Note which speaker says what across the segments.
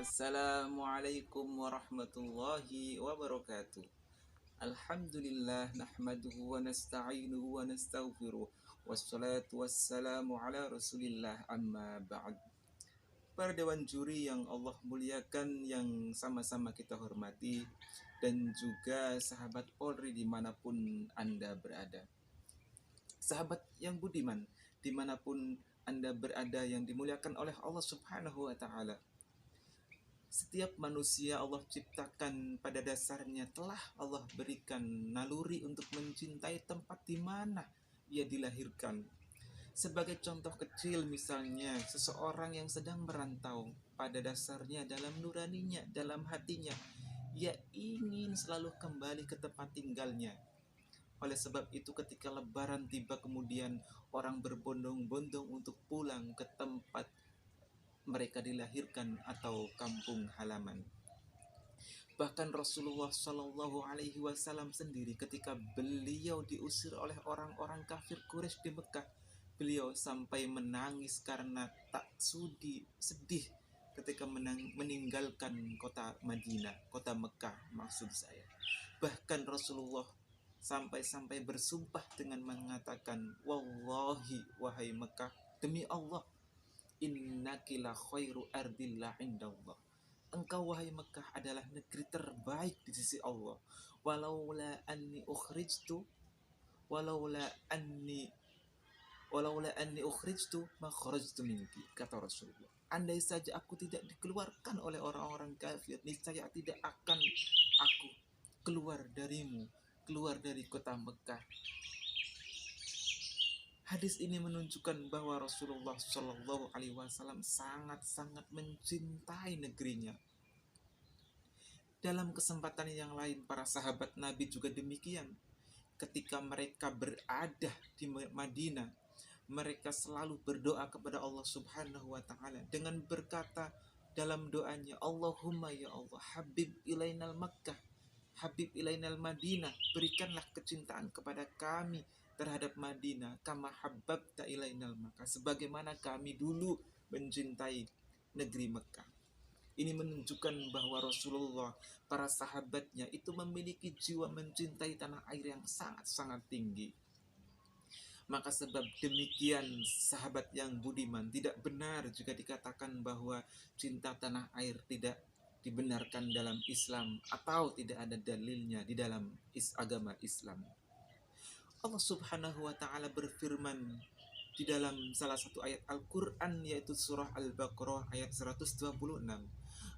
Speaker 1: Assalamualaikum warahmatullahi wabarakatuh. Alhamdulillah nahmaduhu wa nasta'inuhu wa nastaghfiruh. Wassalatu wassalamu ala Rasulillah amma ba'd. Para dewan juri yang Allah muliakan, yang sama-sama kita hormati, dan juga sahabat Polri dimanapun Anda berada. Sahabat yang budiman, dimanapun Anda berada yang dimuliakan oleh Allah Subhanahu wa Ta'ala. Setiap manusia Allah ciptakan pada dasarnya telah Allah berikan naluri untuk mencintai tempat di mana ia dilahirkan. Sebagai contoh kecil misalnya, seseorang yang sedang merantau, pada dasarnya dalam nuraninya, dalam hatinya, ia ingin selalu kembali ke tempat tinggalnya. Oleh sebab itu ketika lebaran tiba, kemudian orang berbondong-bondong untuk pulang ke tempat mereka dilahirkan atau kampung halaman. Bahkan Rasulullah Shallallahu Alaihi Wasallam sendiri ketika beliau diusir oleh orang-orang kafir Quraisy di Mekah, beliau sampai menangis karena tak sudi, sedih ketika meninggalkan kota Madinah, kota Mekah maksud saya. Bahkan Rasulullah sampai-sampai bersumpah dengan mengatakan, wallahi wahai Mekah, demi Allah, innaki la khairu ardillah indallah. Engkau wahai Mekah adalah negeri terbaik di sisi Allah. Walaula anni ukhrijtu walaula anni walaula anni ukhrijtu ma kharajtu minki, kata Rasulullah. Andai saja aku tidak dikeluarkan oleh orang-orang kafir, niscaya tidak akan aku keluar darimu, keluar dari kota Mekah. Hadis ini menunjukkan bahwa Rasulullah Shallallahu Alaihi Wasallam sangat-sangat mencintai negerinya. Dalam kesempatan yang lain, para sahabat Nabi juga demikian. Ketika mereka berada di Madinah, mereka selalu berdoa kepada Allah Subhanahu wa Ta'ala dengan berkata dalam doanya, Allahumma ya Allah, Habib ilainal Makkah, Habib ilainal Madinah, berikanlah kecintaan kepada kami terhadap Madinah, kama habbabta ilainal Makkah, sebagaimana kami dulu mencintai negeri Mekah. Ini menunjukkan bahwa Rasulullah, para sahabatnya itu memiliki jiwa mencintai tanah air yang sangat-sangat tinggi. Maka sebab demikian sahabat yang budiman, tidak benar jika dikatakan bahwa cinta tanah air tidak dibenarkan dalam Islam atau tidak ada dalilnya di dalam agama Islam. Allah Subhanahu wa Ta'ala berfirman di dalam salah satu ayat Al-Quran, yaitu surah Al-Baqarah ayat 126.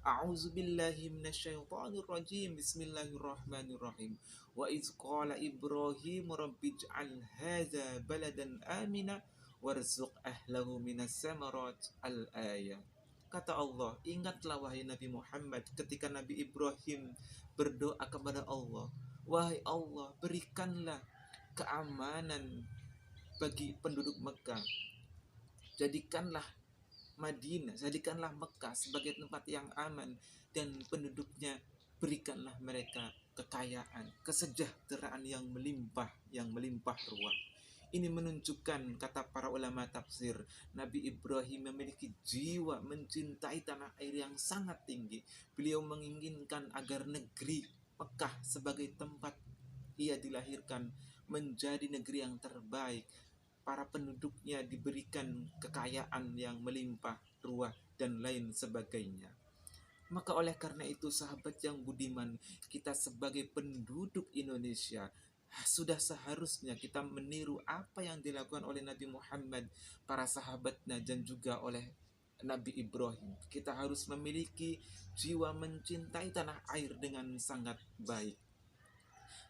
Speaker 1: A'udzu billahi minasyaitonir rajim. Bismillahirrahmanirrahim. Wa iz qala Ibrahim rabbij'al hadza baladan amina warzuq ahlahu minas samarat al-ayah. Kata Allah, ingatlah wahai Nabi Muhammad ketika Nabi Ibrahim berdoa kepada Allah, wahai Allah, berikanlah keamanan bagi penduduk Mekah. Jadikanlah Madinah, jadikanlah Mekah sebagai tempat yang aman, dan penduduknya berikanlah mereka kekayaan, kesejahteraan yang melimpah ruah. Ini menunjukkan, kata para ulama tafsir, Nabi Ibrahim memiliki jiwa mencintai tanah air yang sangat tinggi. Beliau menginginkan agar negeri Mekah sebagai tempat ia dilahirkan menjadi negeri yang terbaik. Para penduduknya diberikan kekayaan yang melimpah ruah dan lain sebagainya. Maka oleh karena itu sahabat yang budiman, kita sebagai penduduk Indonesia sudah seharusnya kita meniru apa yang dilakukan oleh Nabi Muhammad, para sahabatnya, dan juga oleh Nabi Ibrahim. Kita harus memiliki jiwa mencintai tanah air dengan sangat baik.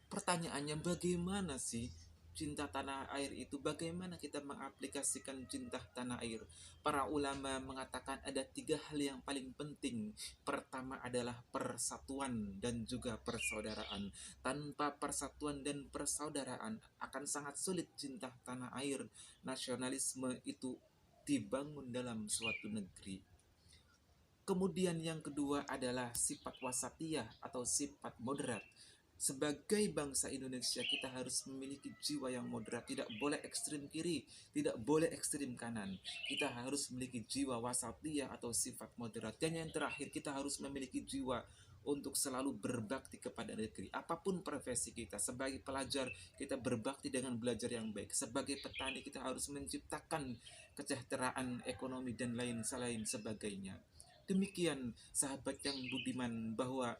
Speaker 1: Pertanyaannya, bagaimana sih cinta tanah air itu? Bagaimana kita mengaplikasikan cinta tanah air? Para ulama mengatakan ada 3 hal yang paling penting. Pertama adalah persatuan dan juga persaudaraan. Tanpa persatuan dan persaudaraan akan sangat sulit cinta tanah air, nasionalisme itu dibangun dalam suatu negeri. Kemudian yang kedua adalah sifat wasatiyah atau sifat moderat. Sebagai bangsa Indonesia, kita harus memiliki jiwa yang moderat, tidak boleh ekstrim kiri, tidak boleh ekstrim kanan. Kita harus memiliki jiwa wasatiyah atau sifat moderat. Dan yang terakhir, kita harus memiliki jiwa untuk selalu berbakti kepada negeri. Apapun profesi kita, sebagai pelajar kita berbakti dengan belajar yang baik. Sebagai petani kita harus menciptakan kesejahteraan ekonomi dan lain sebagainya. Demikian sahabat yang budiman, bahwa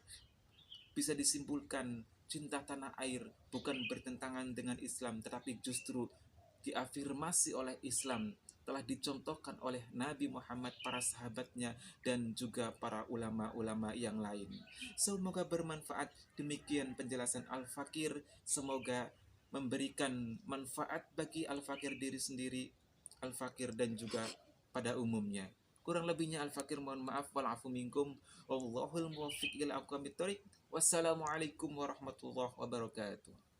Speaker 1: bisa disimpulkan cinta tanah air bukan bertentangan dengan Islam, tetapi justru diafirmasi oleh Islam, telah dicontohkan oleh Nabi Muhammad, para sahabatnya, dan juga para ulama-ulama yang lain. Semoga bermanfaat. Demikian penjelasan Al-Fakir. Semoga memberikan manfaat bagi Al-Fakir diri sendiri, Al-Fakir dan juga pada umumnya. Kurang lebihnya Al-Fakir mohon maaf, walafu minkum, wallahul muwaffiq ila aqwamit thoriq. Wassalamualaikum warahmatullahi wabarakatuh.